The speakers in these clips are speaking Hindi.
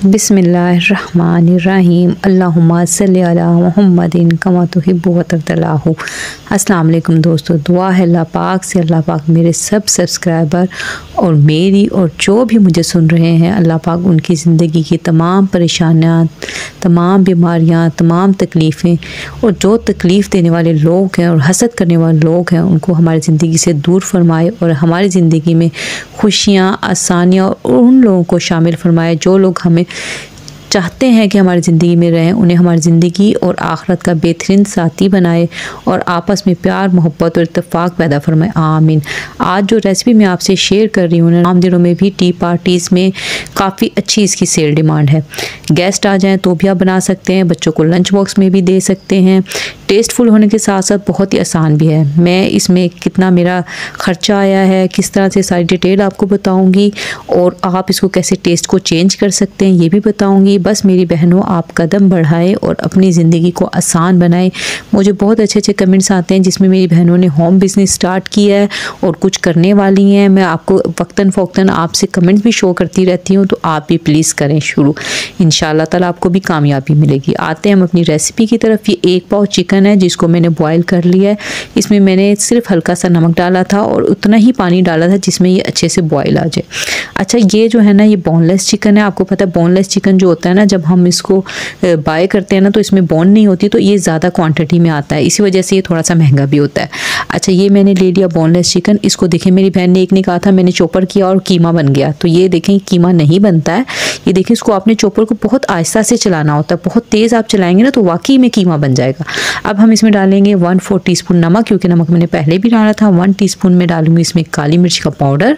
बिस्मिल्लाहिर्रहमानिर्रहीम अल्लाहुम्मा सल्लि अला मुहम्मदिन कमा तुहिब्बु व तर्दल्लाहु। अस्सलाम वालेकुम दोस्तों, दुआ है अल्लाह पाक से अल्लाह पाक मेरे सब सब्सक्राइबर और मेरी और जो भी मुझे सुन रहे हैं, अल्लाह पाक उनकी ज़िंदगी की तमाम परेशानियाँ, तमाम बीमारियाँ, तमाम तकलीफ़ें और जो तकलीफ़ देने वाले लोग हैं और हसद करने वाले लोग हैं उनको हमारी ज़िंदगी से दूर फरमाए और हमारी ज़िंदगी में खुशियाँ, आसानियाँ और उन लोगों को शामिल फरमाए जो लोग हमें चाहते हैं कि हमारी ज़िंदगी में रहें, उन्हें हमारी ज़िंदगी और आखिरत का बेहतरीन साथी बनाए और आपस में प्यार, मोहब्बत और इत्तेफाक पैदा फरमाए, आमीन। आज जो रेसिपी मैं आपसे शेयर कर रही हूँ, आम दिनों में भी टी पार्टीज़ में काफ़ी अच्छी इसकी सेल डिमांड है। गेस्ट आ जाएँ तो भी आप बना सकते हैं, बच्चों को लंच बॉक्स में भी दे सकते हैं। टेस्टफुल होने के साथ साथ बहुत ही आसान भी है। मैं इसमें कितना मेरा ख़र्चा आया है, किस तरह से सारी डिटेल आपको बताऊँगी और आप इसको कैसे टेस्ट को चेंज कर सकते हैं ये भी बताऊँगी। बस मेरी बहनों, आप कदम बढ़ाएं और अपनी ज़िंदगी को आसान बनाएं। मुझे बहुत अच्छे अच्छे कमेंट्स आते हैं जिसमें मेरी बहनों ने होम बिज़नेस स्टार्ट किया है और कुछ करने वाली हैं। मैं आपको वक्तन फ़ौक्तन आपसे कमेंट्स भी शो करती रहती हूँ, तो आप भी प्लीज़ करें शुरू, इंशाल्लाह ताला आपको भी कामयाबी मिलेगी। आते हैं हम अपनी रेसिपी की तरफ। ये 1 पाव चिकन है जिसको मैंने बॉयल कर लिया है। इसमें मैंने सिर्फ हल्का सा नमक डाला था और उतना ही पानी डाला था जिसमें ये अच्छे से बॉयल आ जाए। अच्छा, ये जो है ना, ये बोनलेस चिकन है। आपको पता है बोनलेस चिकन जो होता है ना, जब हम इसको बाय करते हैं ना तो इसमें बोन नहीं होती, तो ये ज़्यादा क्वांटिटी में आता है, इसी वजह से ये थोड़ा सा महंगा भी होता है। अच्छा, ये मैंने ले लिया बोनलेस चिकन। इसको देखें, मेरी बहन ने एक ने कहा था मैंने चॉपर किया और कीमा बन गया, तो ये देखें कीमा नहीं बनता है। ये देखें, इसको आपने चॉपर को बहुत आहिस्ता से चलाना होता है, बहुत तेज़ आप चलाएंगे ना तो वाकई में कीमा बन जाएगा। अब हम इसमें डालेंगे 1/4 टीस्पून नमक, क्योंकि नमक मैंने पहले भी डाला था। 1 टीस्पून में डालूंगी इसमें काली मिर्च का पाउडर।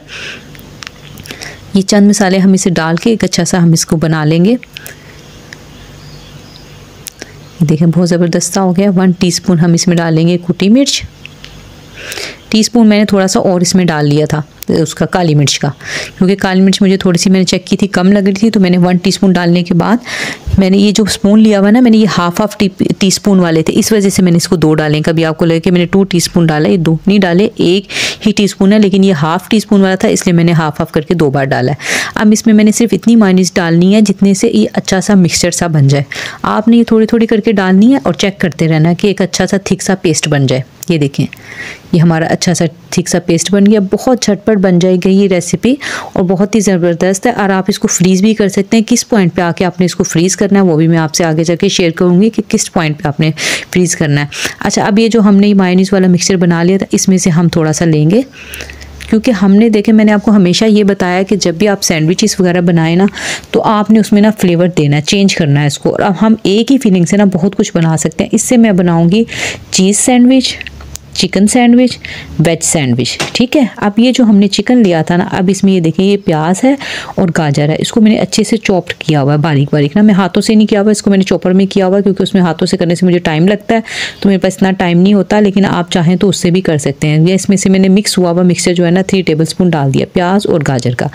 ये चंद मसाले हम इसे डाल के एक अच्छा सा हम इसको बना लेंगे। देखें बहुत ज़बरदस्त हो गया। 1 टीस्पून हम इसमें डालेंगे कुटी मिर्च। टीस्पून मैंने थोड़ा सा और इसमें डाल लिया था उसका काली मिर्च का, क्योंकि काली मिर्च मुझे थोड़ी सी मैंने चेक की थी कम लग रही थी, तो मैंने 1 टीस्पून डालने के बाद मैंने ये जो स्पून लिया हुआ ना, मैंने ये हाफ टीस्पून वाले थे, इस वजह से मैंने इसको 2 डालें। कभी आपको लगे कि मैंने 2 टीस्पून डाला, ये 2 नहीं डाले, 1 ही टीस्पून है, लेकिन ये हाफ टीस्पून वाला था इसलिए मैंने हाफ करके 2 बार डाला है। अब इसमें मैंने सिर्फ इतनी माइनस डालनी है जितने से ये अच्छा सा मिक्सचर सा बन जाए। आपने ये थोड़ी थोड़ी करके डालनी है और चेक करते रहना कि एक अच्छा सा थिक सा पेस्ट बन जाए। ये देखें, ये हमारा अच्छा सा थिक सा पेस्ट बन गया। बहुत झटपट बन जाएगी ये रेसिपी और बहुत ही ज़बरदस्त है। और आप इसको फ्रीज़ भी कर सकते हैं। किस पॉइंट पे आके आपने इसको फ्रीज़ करना है वो भी मैं आपसे आगे जाके शेयर करूँगी कि किस पॉइंट पे आपने फ्रीज़ करना है। अच्छा, अब ये जो हमने मायोनीज़ वाला मिक्सचर बना लिया था, इसमें से हम थोड़ा सा लेंगे, क्योंकि हमने देखे, मैंने आपको हमेशा ये बताया कि जब भी आप सैंडविचेस वगैरह बनाए ना तो आपने उसमें ना फ्लेवर देना है, चेंज करना है इसको। और अब हम एक ही फीलिंग से ना बहुत कुछ बना सकते हैं। इससे मैं बनाऊंगी cheese sandwich, chicken sandwich, veg sandwich, ठीक है। अब ये जो हमने चिकन लिया था ना, अब इसमें ये देखें, ये प्याज है और गाजर है, इसको मैंने अच्छे से चॉप्ड किया हुआ है बारीक बारीक ना। मैं हाथों से नहीं किया हुआ, इसको मैंने चॉपर में किया हुआ, क्योंकि उसमें हाथों से करने से मुझे टाइम लगता है, तो मेरे पास इतना टाइम नहीं होता, लेकिन आप चाहें तो उससे भी कर सकते हैं। या इसमें से मैंने मिक्स हुआ मिक्सचर जो है ना 3 टेबलस्पून डाल दिया प्याज और गाजर का।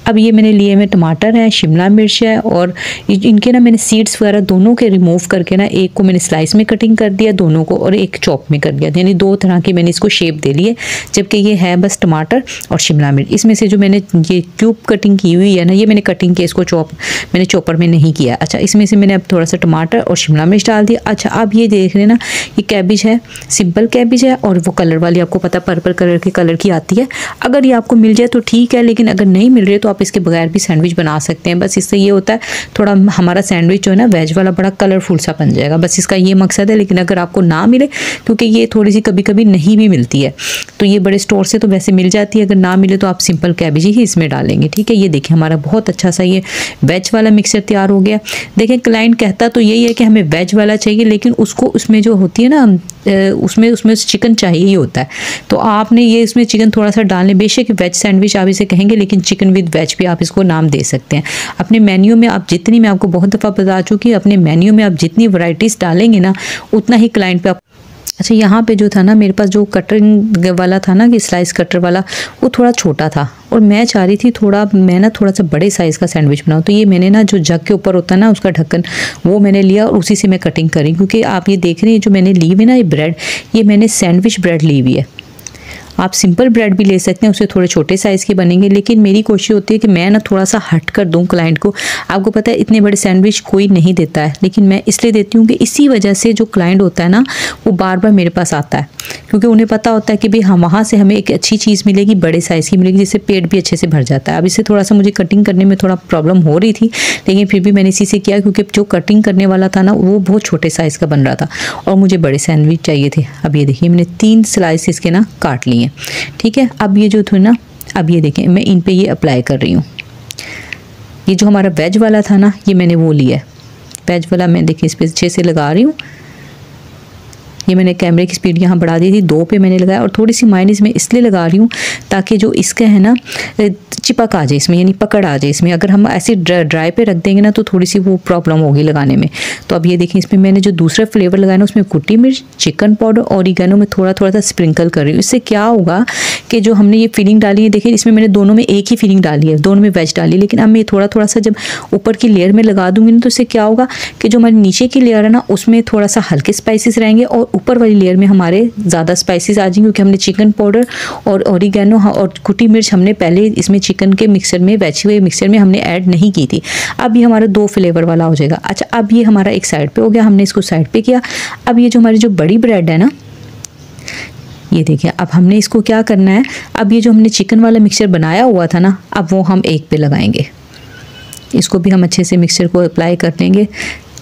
अब ये मैंने लिए में टमाटर है, शिमला मिर्च है, और इनके ना मैंने सीड्स वगैरह दोनों के रिमूव करके ना, एक को मैंने स्लाइस में कटिंग कर दिया दोनों को, और एक चॉप में कर दिया, यानी 2 तरह की मैंने इसको शेप दे लिए। जबकि ये है बस टमाटर और शिमला मिर्च। इसमें से जो मैंने ये क्यूब कटिंग की हुई है ना, ये मैंने कटिंग के इसको मैंने चॉपर में नहीं किया। अच्छा, इसमें से मैंने अब थोड़ा सा टमाटर और शिमला मिर्च डाल दिया। अच्छा, अब ये देख रहे हैं ना, ये कैबिज है, सिंपल कैबिज है, और वो कलर वाली आपको पता पर्पल कलर के कलर की आती है। अगर ये आपको मिल जाए तो ठीक है, लेकिन अगर नहीं मिल रही तो आप इसके बगैर भी सैंडविच बना सकते हैं। बस इससे ये होता है थोड़ा हमारा सैंडविच जो है ना वेज वाला बड़ा कलरफुल सा बन जाएगा, बस इसका ये मकसद है। लेकिन अगर आपको ना मिले, क्योंकि ये थोड़ी सी कभी कभी नहीं भी मिलती है, तो ये बड़े स्टोर से तो वैसे मिल जाती है, अगर ना मिले तो आप सिंपल कैबेज ही इसमें डालेंगे, ठीक है। ये देखिए, हमारा बहुत अच्छा सा ये वेज वाला मिक्सचर तैयार हो गया। देखें, क्लाइंट कहता तो यही है कि हमें वेज वाला चाहिए, लेकिन उसको उसमें जो होती है ना, उसमें चिकन चाहिए ही होता है, तो आपने ये इसमें चिकन थोड़ा सा डालने। बेशक वेज सैंडविच आप इसे कहेंगे, लेकिन चिकन विद वेज भी आप इसको नाम दे सकते हैं। अपने मेन्यू में आप जितनी, मैं आपको बहुत दफ़ा बता चुकी, अपने मेन्यू में आप जितनी वैरायटीज़ डालेंगे ना, उतना ही क्लाइंट पे आप। अच्छा, यहाँ पे जो था ना, मेरे पास जो कटरिंग वाला था ना, कि स्लाइस कटर वाला, वो थोड़ा छोटा था और मैं चाह रही थी थोड़ा सा बड़े साइज़ का सैंडविच बनाऊँ। तो ये मैंने ना जो जग के ऊपर होता है ना उसका ढक्कन, वो मैंने लिया और उसी से मैं कटिंग करी। क्योंकि आप ये देख रहे हैं, जो मैंने ली हुई ना ये ब्रेड, ये मैंने सैंडविच ब्रेड ली हुई है। आप सिंपल ब्रेड भी ले सकते हैं, उससे थोड़े छोटे साइज़ के बनेंगे, लेकिन मेरी कोशिश होती है कि मैं ना थोड़ा सा हट कर दूँ क्लाइंट को। आपको पता है इतने बड़े सैंडविच कोई नहीं देता है, लेकिन मैं इसलिए देती हूँ कि इसी वजह से जो क्लाइंट होता है ना वो बार बार मेरे पास आता है, क्योंकि उन्हें पता होता है कि भाई हम वहाँ से हमें एक अच्छी चीज़ मिलेगी, बड़े साइज़ की मिलेगी, जिससे पेट भी अच्छे से भर जाता है। अब इससे थोड़ा सा मुझे कटिंग करने में थोड़ा प्रॉब्लम हो रही थी, लेकिन फिर भी मैंने इसी से किया, क्योंकि जो कटिंग करने वाला था ना वो बहुत छोटे साइज़ का बन रहा था और मुझे बड़े सैंडविच चाहिए थे। अब ये देखिए मैंने 3 स्लाइस इसके ना काट लिए, ठीक है। अब ये जो थे ना, अब ये देखें मैं इन पे ये अप्लाई कर रही हूँ। ये जो हमारा वेज वाला था ना, ये मैंने वो लिया है वेज वाला, मैं देखिए इस पर अच्छे से लगा रही हूँ। ये मैंने कैमरे की स्पीड यहाँ बढ़ा दी थी, 2 पे मैंने लगाया, और थोड़ी सी माइनस में इसलिए लगा रही हूँ ताकि जो इसका है ना चिपक आ जाए इसमें, यानी पकड़ आ जाए इसमें। अगर हम ऐसे ड्राई पे रख देंगे ना तो थोड़ी सी वो प्रॉब्लम होगी लगाने में। तो अब ये देखिए इसमें मैंने जो दूसरा फ्लेवर लगाया ना उसमें कुटी मिर्च, चिकन पाउडर, ऑरिगेनो में थोड़ा थोड़ा सा स्प्रिंकल कर रही हूँ। इससे क्या होगा कि जो हमने ये फिलिंग डाली है, देखिए इसमें मैंने दोनों में एक ही फिलिंग डाली है, दोनों में वेज डाली है, लेकिन अब मैं थोड़ा थोड़ा सा जब ऊपर की लेयर में लगा दूंगी ना तो इससे क्या होगा कि जो हमारी नीचे की लेयर है ना उसमें थोड़ा सा हल्के स्पाइसेस रहेंगे और ऊपर वाली लेयर में हमारे ज़्यादा स्पाइसेस आ जाएंगे, क्योंकि हमने चिकन पाउडर और ऑरिगेनो और कुटी मिर्च हमने पहले इसमें चिकन के मिक्सर में, वेज हुए मिक्सर में हमने ऐड नहीं की थी। अब ये हमारा 2 फ्लेवर वाला हो जाएगा। अच्छा, अब ये हमारा एक साइड पे हो गया, हमने इसको साइड पे किया। अब ये जो हमारी जो बड़ी ब्रेड है ना, ये देखिए अब हमने इसको क्या करना है, अब ये जो हमने चिकन वाला मिक्सचर बनाया हुआ था ना, अब वो हम एक पे लगाएंगे। इसको भी हम अच्छे से मिक्सचर को अप्लाई कर लेंगे।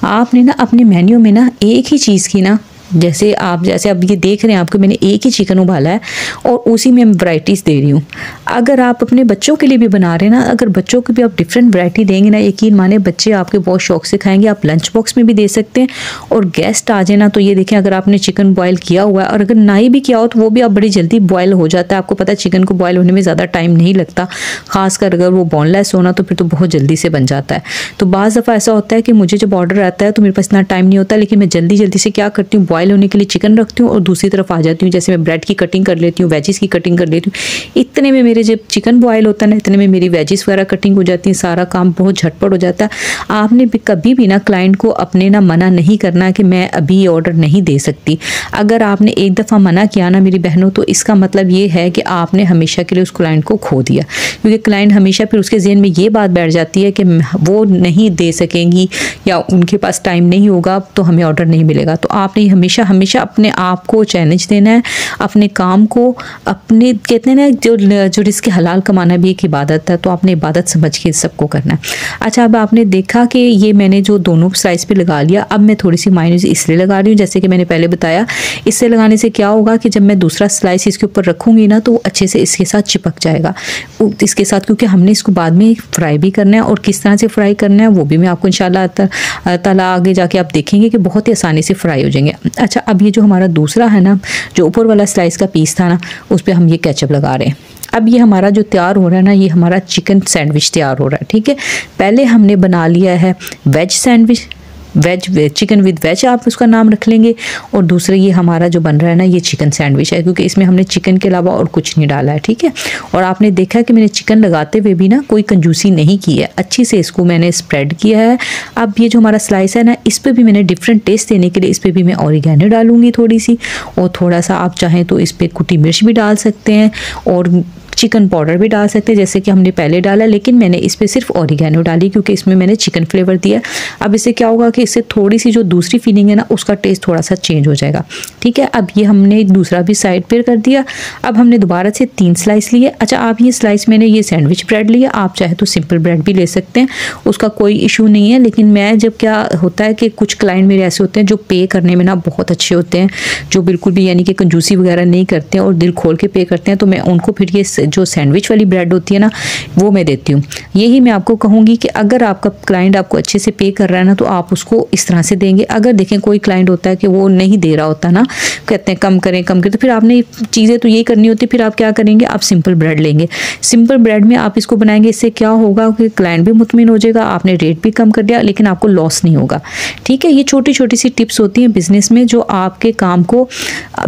आपने ना अपने मेन्यू में ना एक ही चीज़ की ना, जैसे अब ये देख रहे हैं आपको मैंने एक ही चिकन उबाला है और उसी में वैरायटीज़ दे रही हूँ। अगर आप अपने बच्चों के लिए भी बना रहे हैं ना, अगर बच्चों को भी आप डिफरेंट वैरायटी देंगे ना, यकीन माने बच्चे आपके बहुत शौक से खाएंगे। आप लंच बॉक्स में भी दे सकते हैं, और गेस्ट आ जाए ना तो ये देखें अगर आपने चिकन बॉयल किया हुआ है और अगर ना ही भी किया हो तो वो भी आप बड़ी जल्दी बॉयल हो जाता है। आपको पता है चिकन को बॉयल होने में ज़्यादा टाइम नहीं लगता, खासकर अगर वो बोनलेस होना तो फिर तो बहुत जल्दी से बन जाता है। तो बाज़ दफ़ा ऐसा होता है कि मुझे जब ऑर्डर आता है तो मेरे पास इतना टाइम नहीं होता, लेकिन मैं जल्दी से क्या करती हूँ, बॉयल होने के लिए चिकन रखती हूँ और दूसरी तरफ आ जाती हूँ, जैसे मैं ब्रेड की कटिंग कर लेती हूँ, वेजिस की कटिंग कर लेती हूँ। इतने में मेरे जब चिकन बॉयल होता है ना, इतने में मेरी वेजिस वगैरह कटिंग हो जाती है, सारा काम बहुत झटपट हो जाता है। आपने भी कभी भी ना क्लाइंट को अपने ना मना नहीं करना कि मैं अभी ऑर्डर नहीं दे सकती। अगर आपने एक दफ़ा मना किया ना मेरी बहनों, तो इसका मतलब ये है कि आपने हमेशा के लिए उस क्लाइंट को खो दिया, क्योंकि क्लाइंट हमेशा फिर उसके ज़हन में ये बात बैठ जाती है कि वो नहीं दे सकेंगी या उनके पास टाइम नहीं होगा तो हमें ऑर्डर नहीं मिलेगा। तो आपने हमेशा अपने आप को चैलेंज देना है, अपने काम को, अपने कहते हैं ना जो रिस्क हलाल कमाना भी एक इबादत है, तो आपने इबादत समझ के सबको करना है। अच्छा, अब आपने देखा कि ये मैंने जो दोनों स्लाइस पे लगा लिया, अब मैं थोड़ी सी मायोनीज इसलिए लगा रही हूँ, जैसे कि मैंने पहले बताया, इससे लगाने से क्या होगा कि जब मैं दूसरा स्लाइस इसके ऊपर रखूँगी ना तो वो अच्छे से इसके साथ चिपक जाएगा इसके साथ, क्योंकि हमने इसको बाद में फ्राई भी करना है, और किस तरह से फ्राई करना है वो भी मैं आपको इंशाल्लाह ताला आगे जाके आप देखेंगे कि बहुत ही आसानी से फ्राई हो जाएंगे। अच्छा, अब ये जो हमारा दूसरा है ना, जो ऊपर वाला स्लाइस का पीस था ना, उस पर हम ये केचप लगा रहे हैं। अब ये हमारा जो तैयार हो रहा है ना, ये हमारा चिकन सैंडविच तैयार हो रहा है, ठीक है। पहले हमने बना लिया है veg sandwich, chicken with veg आप उसका नाम रख लेंगे, और दूसरा ये हमारा जो बन रहा है ना, ये चिकन सैंडविच है, क्योंकि इसमें हमने चिकन के अलावा और कुछ नहीं डाला है, ठीक है। और आपने देखा कि मैंने चिकन लगाते हुए भी ना कोई कंजूसी नहीं की है, अच्छी से इसको मैंने स्प्रेड किया है। अब ये जो हमारा स्लाइस है ना, इस पर भी मैंने डिफरेंट टेस्ट देने के लिए इस पर भी मैं ऑरिगेनो डालूंगी थोड़ी सी, और थोड़ा सा आप चाहें तो इस पर कुटी मिर्च भी डाल सकते हैं और चिकन पाउडर भी डाल सकते हैं जैसे कि हमने पहले डाला, लेकिन मैंने इस पर सिर्फ ऑरिगेनो डाली क्योंकि इसमें मैंने चिकन फ्लेवर दिया। अब इससे क्या होगा कि इससे थोड़ी सी जो दूसरी फीलिंग है ना, उसका टेस्ट थोड़ा सा चेंज हो जाएगा, ठीक है। अब ये हमने दूसरा भी साइड पर कर दिया। अब हमने दोबारा से 3 स्लाइस लिए। अच्छा, आप ये स्लाइस मैंने ये सैंडविच ब्रेड लिया, आप चाहे तो सिंपल ब्रेड भी ले सकते हैं, उसका कोई इशू नहीं है। लेकिन मैं जब क्या होता है कि कुछ क्लाइंट मेरे ऐसे होते हैं जो पे करने में ना बहुत अच्छे होते हैं, जो बिल्कुल भी यानी कि कंजूसी वगैरह नहीं करते हैं और दिल खोल के पे करते हैं, तो मैं उनको फिर ये जो सैंडविच वाली ब्रेड होती है ना, वो मैं देती हूँ। यही मैं आपको कहूँगी कि अगर आपका क्लाइंट आपको अच्छे से पे कर रहा है ना, तो आप उसको इस तरह से देंगे। अगर देखें कोई क्लाइंट होता है कि वो नहीं दे रहा होता ना, कहते हैं कम करें, तो फिर आपने चीज़ें तो यही करनी होती है। फिर आप क्या करेंगे, आप सिंपल ब्रेड लेंगे, सिंपल ब्रेड में आप इसको बनाएंगे। इससे क्या होगा कि क्लाइंट भी मुतमिन हो जाएगा, आपने रेट भी कम कर दिया, लेकिन आपको लॉस नहीं होगा, ठीक है। ये छोटी छोटी सी टिप्स होती हैं बिजनेस में जो आपके काम को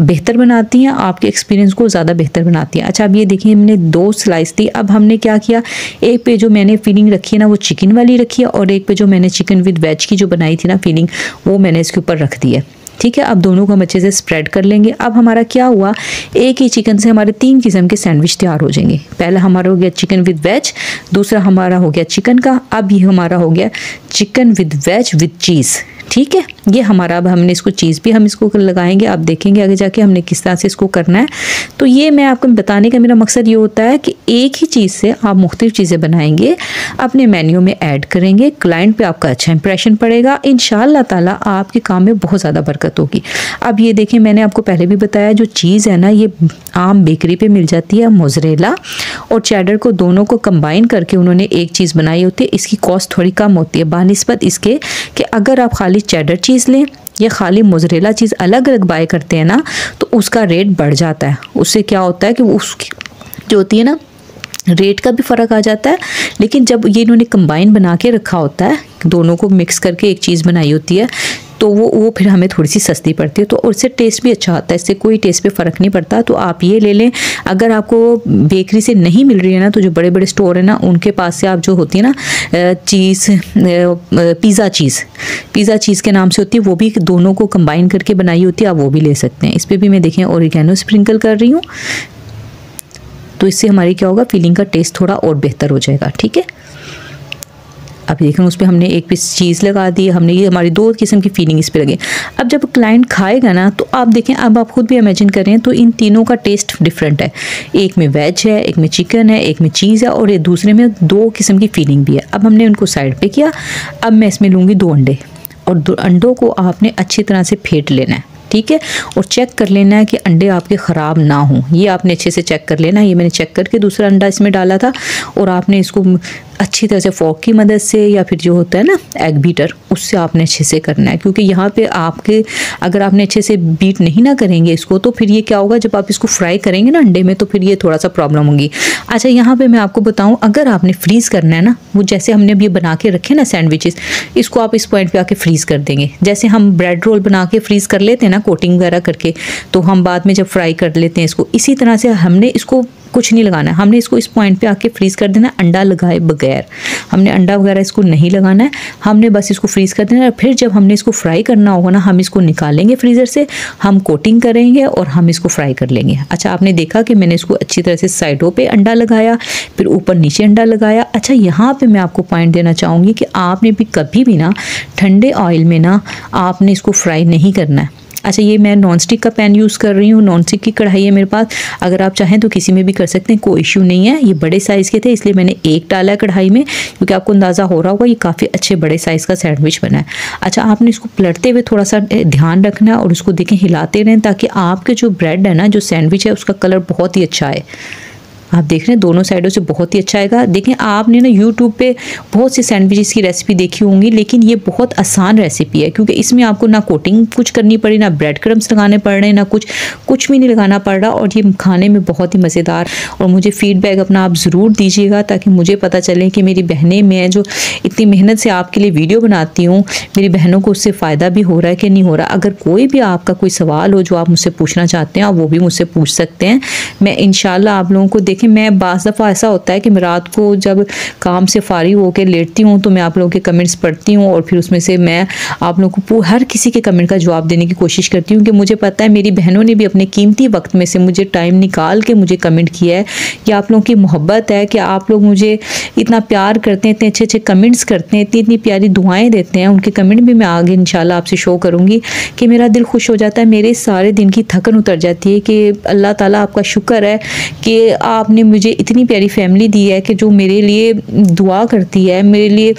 बेहतर बनाती हैं, आपके एक्सपीरियंस को ज़्यादा बेहतर बनाती हैं। अच्छा, अब ये देखिए हमने 2 स्लाइस दी। अब हमने क्या किया, एक पे जो मैंने फीलिंग रखी है ना, वो चिकन वाली रखी है, और एक पे जो मैंने चिकन विद वेज की जो बनाई थी ना फीलिंग, वो मैंने इसके ऊपर रख दी है, ठीक है। अब दोनों को हम अच्छे से स्प्रेड कर लेंगे। अब हमारा क्या हुआ, एक ही चिकन से हमारे 3 किस्म के सैंडविच तैयार हो जाएंगे। पहला हमारा हो गया चिकन विद वेज, दूसरा हमारा हो गया चिकन का, अब ये हमारा हो गया chicken with veg with cheese. ठीक है, ये हमारा, अब हमने इसको चीज़ भी हम इसको लगाएंगे। आप देखेंगे आगे जाके हमने किस तरह से इसको करना है। तो ये मैं आपको बताने का मेरा मकसद ये होता है कि एक ही चीज़ से आप मुख्तलिफ चीज़ें बनाएंगे, अपने मेन्यू में ऐड करेंगे, क्लाइंट पे आपका अच्छा इंप्रेशन पड़ेगा, इंशाअल्लाह ताला आपके काम में बहुत ज़्यादा बरकत होगी। अब ये देखें, मैंने आपको पहले भी बताया, जो चीज़ है ना ये आम बेकरी पे मिल जाती है, मोज़रेला और चेडर को दोनों को कंबाइन करके उन्होंने एक चीज़ बनाई होती है। इसकी कॉस्ट थोड़ी कम होती है बानिस्बत इसके कि अगर आप खाली चेडर चीज़ लें या खाली मोज़रेला चीज़ अलग अलग बाय करते हैं ना, तो उसका रेट बढ़ जाता है। उससे क्या होता है कि उसकी जो होती है ना, रेट का भी फ़र्क आ जाता है। लेकिन जब ये इन्होंने कंबाइन बना के रखा होता है, दोनों को मिक्स करके एक चीज़ बनाई होती है, तो वो फिर हमें थोड़ी सी सस्ती पड़ती है, तो उससे टेस्ट भी अच्छा आता है, इससे कोई टेस्ट पे फ़र्क नहीं पड़ता। तो आप ये ले लें। अगर आपको बेकरी से नहीं मिल रही है ना, तो जो बड़े बड़े स्टोर है ना, उनके पास से आप जो होती है ना चीज़, पिज़्ज़ा चीज़ के नाम से होती है, वो भी दोनों को कंबाइन करके बनाई होती है, आप वो भी ले सकते हैं। इस पर भी मैं देखें ओरिगेनो स्प्रिंकल कर रही हूँ, तो इससे हमारी क्या होगा, फीलिंग का टेस्ट थोड़ा और बेहतर हो जाएगा। ठीक है, अब देखें उस पर हमने एक पीस चीज़ लगा दी, हमने ये हमारी 2 किस्म की फीलिंग इस पे लगे। अब जब क्लाइंट खाएगा ना, तो आप देखें, अब आप खुद भी इमेजिन करें, तो इन तीनों का टेस्ट डिफरेंट है। एक में वेज है, एक में चिकन है, एक में चीज़ है, और ये दूसरे में 2 किस्म की फीलिंग भी है। अब हमने उनको साइड पे किया। अब मैं इसमें लूँगी 2 अंडे, और 2 अंडों को आपने अच्छी तरह से फेंट लेना है। ठीक है, और चेक कर लेना है कि अंडे आपके ख़राब ना हों, ये आपने अच्छे से चेक कर लेना है। ये मैंने चेक करके दूसरा अंडा इसमें डाला था, और आपने इसको अच्छी तरह से फोर्क की मदद से या फिर जो होता है ना एग बीटर, उससे आपने अच्छे से करना है। क्योंकि यहाँ पे आपके, अगर आपने अच्छे से बीट नहीं ना करेंगे इसको, तो फिर ये क्या होगा, जब आप इसको फ्राई करेंगे ना अंडे में, तो फिर ये थोड़ा सा प्रॉब्लम होगी। अच्छा, यहाँ पे मैं आपको बताऊँ, अगर आपने फ्रीज़ करना है ना, वो जैसे हमने अभी बना के रखे ना सैंडविचेस, इसको आप इस पॉइंट पर आके फ्रीज़ कर देंगे। जैसे हम ब्रेड रोल बना के फ्रीज़ कर लेते हैं ना कोटिंग वगैरह करके, तो हम बाद में जब फ्राई कर लेते हैं इसको, इसी तरह से हमने इसको कुछ नहीं लगाना है, हमने इसको इस पॉइंट पे आके फ्रीज़ कर देना, अंडा लगाए बगैर। हमने अंडा वगैरह इसको नहीं लगाना है, हमने बस इसको फ्रीज़ कर देना है। फिर जब हमने इसको फ्राई करना होगा ना, हम इसको निकालेंगे फ्रीज़र से, हम कोटिंग करेंगे और हम इसको फ्राई कर लेंगे। अच्छा, आपने देखा कि मैंने इसको अच्छी तरह से साइडों पे अंडा लगाया, फिर ऊपर नीचे अंडा लगाया। अच्छा, यहाँ पे मैं आपको पॉइंट देना चाहूँगी कि आपने भी कभी भी ना ठंडे ऑयल में ना आपने इसको फ्राई नहीं करना है। अच्छा, ये मैं नॉन स्टिक का पैन यूज़ कर रही हूँ, नॉन स्टिक की कढ़ाई है मेरे पास। अगर आप चाहें तो किसी में भी कर सकते हैं, कोई इशू नहीं है। ये बड़े साइज़ के थे, इसलिए मैंने एक डाला है कढ़ाई में, क्योंकि आपको अंदाज़ा हो रहा होगा ये काफ़ी अच्छे बड़े साइज़ का सैंडविच बना है। अच्छा, आपने इसको पलटते हुए थोड़ा सा ध्यान रखना है, और उसको देखें हिलाते रहें, ताकि आपके जो ब्रेड है ना, जो सैंडविच है, उसका कलर बहुत ही अच्छा है। आप देख रहे हैं दोनों साइडों से बहुत ही अच्छा आएगा। देखें, आपने ना यूट्यूब पे बहुत से सैंडविचेस की रेसिपी देखी होंगी, लेकिन ये बहुत आसान रेसिपी है, क्योंकि इसमें आपको ना कोटिंग कुछ करनी पड़ी, ना ब्रेड क्रम्स लगाने पड़ रहे हैं, ना कुछ भी नहीं लगाना पड़ रहा, और ये खाने में बहुत ही मज़ेदार। और मुझे फ़ीडबैक अपना आप ज़रूर दीजिएगा, ताकि मुझे पता चले कि मेरी बहनें, मैं जो इतनी मेहनत से आपके लिए वीडियो बनाती हूँ, मेरी बहनों को उससे फ़ायदा भी हो रहा है कि नहीं हो रहा। अगर कोई भी आपका कोई सवाल हो जो आप मुझसे पूछना चाहते हैं, आप वो भी मुझसे पूछ सकते हैं। मैं इंशाल्लाह आप लोगों को, देखिए मैं बाज़ दफ़ा ऐसा होता है कि मैं रात को जब काम से फारिग होकर लेटती हूँ, तो मैं आप लोगों के कमेंट्स पढ़ती हूँ, और फिर उसमें से मैं आप लोगों को हर किसी के कमेंट का जवाब देने की कोशिश करती हूँ, कि मुझे पता है मेरी बहनों ने भी अपने कीमती वक्त में से मुझे टाइम निकाल के मुझे कमेंट किया है। कि आप लोगों की मोहब्बत है कि आप लोग मुझे इतना प्यार करते हैं, इतने अच्छे अच्छे कमेंट्स करते हैं, इतनी इतनी प्यारी दुआएँ देते हैं। उनके कमेंट भी मैं आगे इंशाल्लाह आपसे शो करूँगी, कि मेरा दिल खुश हो जाता है, मेरे सारे दिन की थकन उतर जाती है, कि अल्लाह ताला आपका शुक्र है कि आपने मुझे इतनी प्यारी फैमिली दी है, कि जो मेरे लिए दुआ करती है, मेरे लिए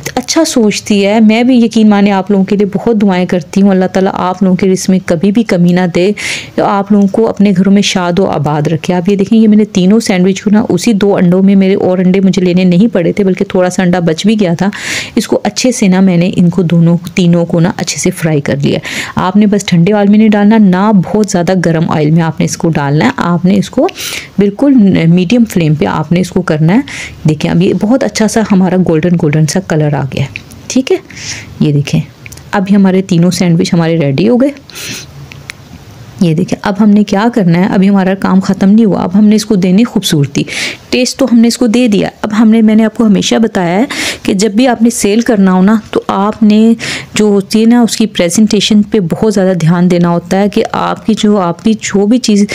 अच्छा सोचती है। मैं भी यकीन माने आप लोगों के लिए बहुत दुआएं करती हूँ। अल्लाह ताला आप लोगों के रिस्क में कभी भी कमी ना दे, आप लोगों को अपने घरों में शाद व आबाद रखे। आप ये देखें, ये मैंने तीनों सैंडविच को ना उसी 2 अंडों में, मेरे और अंडे मुझे लेने नहीं पड़े थे, बल्कि थोड़ा सा अंडा बच भी गया था। इसको अच्छे से ना मैंने इनको तीनों को ना अच्छे से फ्राई कर लिया। आपने बस ठंडे ऑयल में नहीं डालना, ना बहुत ज़्यादा गर्म ऑयल में आपने इसको डालना है। आपने इसको बिल्कुल मीडियम फ्लेम पे आपने इसको करना है। देखिए, अब ये बहुत अच्छा सा हमारा गोल्डन सा कलर आ गया। ठीक है, ये देखें, अभी हमारे तीनों सैंडविच हमारे रेडी हो गए। ये देखिए, अब हमने क्या करना है, अभी हमारा काम ख़त्म नहीं हुआ, अब हमने इसको देनी खूबसूरती। टेस्ट तो हमने इसको दे दिया। अब मैंने आपको हमेशा बताया है कि जब भी आपने सेल करना हो ना, तो आपने जो होती है ना उसकी प्रेजेंटेशन पे बहुत ज़्यादा ध्यान देना होता है कि आपकी जो भी चीज़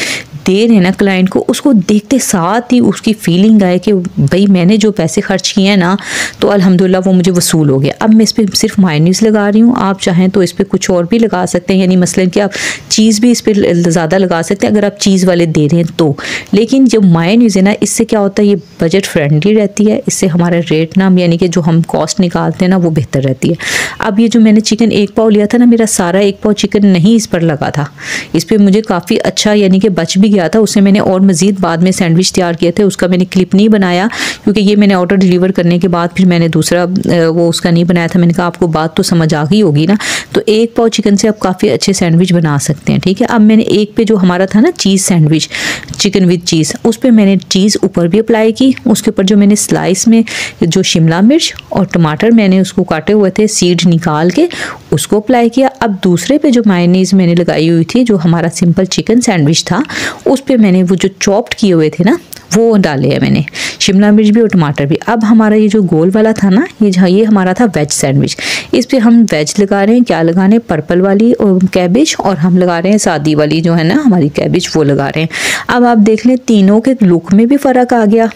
दे रहे हैं ना क्लाइंट को, उसको देखते साथ ही उसकी फीलिंग आए कि भाई मैंने जो पैसे खर्च किए हैं ना, तो अल्हम्दुलिल्लाह वो मुझे वसूल हो गया। अब मैं इस पर सिर्फ मायोनीज़ लगा रही हूँ, आप चाहें तो इस पर कुछ और भी लगा सकते हैं, यानी मसलन कि आप चीज़ भी इस पर ज़्यादा लगा सकते हैं अगर आप चीज़ वाले दे रहे हैं तो। लेकिन जो मायोनीज़ है ना, इससे क्या होता है, ये बजट फ्रेंडली रहती है, इससे हमारा रेट ना यानी कि जो हम कॉस्ट निकालते हैं ना वो बेहतर रहती है। अब ये जो मैंने चिकन 1 पाव लिया था ना, मेरा सारा 1 पाव चिकन नहीं इस पर लगा था, इस पर मुझे काफ़ी अच्छा यानी कि बच भी गया था। उससे मैंने और मज़ीद बाद में सैंडविच तैयार किए थे, उसका मैंने क्लिप नहीं बनाया क्योंकि ये मैंने ऑर्डर डिलीवर करने के बाद फिर मैंने दूसरा वो उसका नहीं बनाया था। मैंने कहा आपको बात तो समझ आ गई होगी ना। तो 1 पाव चिकन से आप काफ़ी अच्छे सैंडविच बना सकते हैं, ठीक है। अब मैंने एक पे जो हमारा था ना चीज़ सैंडविच, चिकन विद चीज़, उस पर मैंने चीज़ ऊपर भी अप्लाई की। उसके ऊपर जो मैंने स्लाइस में जो शिमला मिर्च और टमाटर मैंने उसको काटे हुए थे सीड निकाल के उसको अप्लाई किया। अब दूसरे पे जो मायोनीज़ मैंने लगाई हुई थी, जो हमारा सिंपल चिकन सैंडविच था, उस पे मैंने वो जो चॉप्ड किए हुए थे ना वो डाले हैं मैंने, शिमला मिर्च भी और टमाटर भी। अब हमारा ये जो गोल वाला था ना, ये हमारा था वेज सैंडविच। इस पे हम वेज लगा रहे हैं, क्या लगा रहे हैं, पर्पल वाली और कैबिज, और हम लगा रहे हैं सादी वाली जो है ना हमारी कैबिज, वो लगा रहे हैं। अब आप देख लें तीनों के लुक में भी फ़र्क आ गया,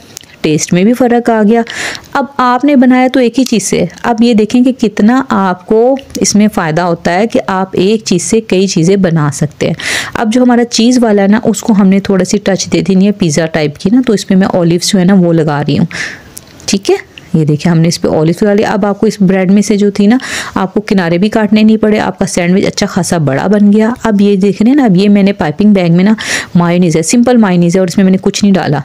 टेस्ट में भी फ़र्क आ गया। अब आपने बनाया तो एक ही चीज़ से, अब ये देखें कि कितना आपको इसमें फ़ायदा होता है कि आप एक चीज़ से कई चीज़ें बना सकते हैं। अब जो हमारा चीज़ वाला है ना, उसको हमने थोड़ा सी टच दे दी है पिज़्ज़ा टाइप की ना, तो इसमें मैं ऑलिव्स जो है ना वो लगा रही हूँ, ठीक है। ये देखिए हमने इस पे ऑलिव लगा लिया। अब आपको इस ब्रेड में से जो थी ना, आपको किनारे भी काटने नहीं पड़े, आपका सैंडविच अच्छा खासा बड़ा बन गया। अब ये देख रहे हैं ना, अब ये मैंने पाइपिंग बैग में ना मायोनीज़ है, सिंपल मायोनीज़ है, और इसमें मैंने कुछ नहीं डाला।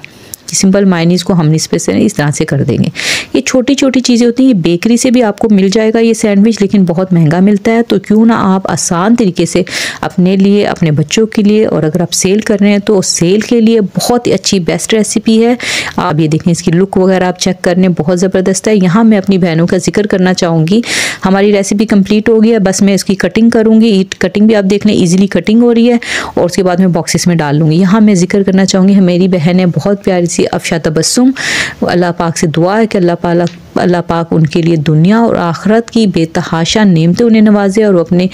सिंपल मायोनीज़ को हम इस तरह से कर देंगे। ये छोटी छोटी चीज़ें होती हैं, बेकरी से भी आपको मिल जाएगा ये सैंडविच, लेकिन बहुत महंगा मिलता है। तो क्यों ना आप आसान तरीके से अपने लिए, अपने बच्चों के लिए, और अगर आप सेल कर रहे हैं तो सेल के लिए बहुत ही अच्छी बेस्ट रेसिपी है। आप ये देखें, इसकी लुक वगैरह आप चेक करने बहुत ज़बरदस्त है। यहाँ मैं अपनी बहनों का जिक्र करना चाहूँगी, हमारी रेसिपी कंप्लीट हो गई है, बस मैं इसकी कटिंग करूँगी। कटिंग भी आप देख लें ईजिली कटिंग हो रही है, और उसके बाद मैं बॉक्सेस में डाल लूँगी। यहाँ मैं जिक्र करना चाहूँगी, मेरी बहन है बहुत प्यारी सी अफशा तबस्सुम, अल्लाह पाक से दुआ है कि अल्लाह पाक उनके लिए दुनिया और आखिरत की बेतहाशा नेमतें उन्हें नवाजे, और वो अपने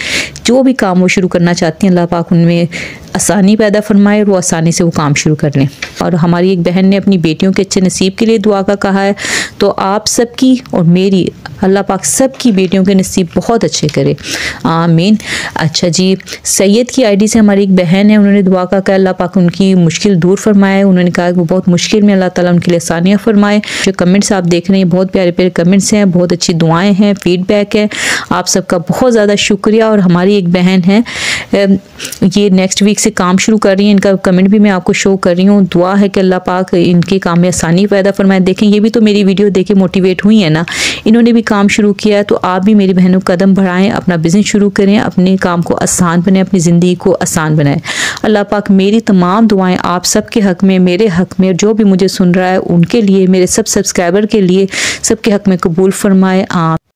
जो भी काम वो शुरू करना चाहती हैं अल्लाह पाक उनमें आसानी पैदा फरमाए और वो आसानी से वो काम शुरू कर लें। और हमारी एक बहन ने अपनी बेटियों के अच्छे नसीब के लिए दुआ का कहा है, तो आप सबकी और मेरी अल्लाह पाक सबकी बेटियों के नसीब बहुत अच्छे करे, आमीन। अच्छा जी, सैयद की आईडी से हमारी एक बहन है, उन्होंने दुआ का कहा अल्लाह पाक उनकी मुश्किल दूर फरमाए। उन्होंने कहा कि वो बहुत मुश्किल में, अल्लाह ताला उनके लिए आसानियाँ फरमाए। जो कमेंट्स आप देख रहे हैं बहुत प्यारे प्यारे कमेंट्स हैं, बहुत अच्छी दुआएं हैं, फीडबैक है, आप सबका बहुत ज़्यादा शुक्रिया। और हमारी एक बहन है, ये नेक्स्ट वीक से काम शुरू कर रही है, इनका कमेंट भी मैं आपको शो कर रही हूँ। दुआ है कि अल्लाह पाक इनके काम में आसानी पैदा फरमाए। देखें ये भी तो मेरी वीडियो देख के मोटिवेट हुई है ना, इन्होंने भी काम शुरू किया है। तो आप भी मेरी बहनों कदम बढ़ाएं, अपना बिजनेस शुरू करें, अपने काम को आसान बनाएं, अपनी ज़िंदगी को आसान बनाएं। अल्लाह पाक मेरी तमाम दुआएं आप सबके हक़ में, मेरे हक़ में, जो भी मुझे सुन रहा है उनके लिए, मेरे सब सब्सक्राइबर के लिए, सबके हक़ में कबूल फरमाए। आप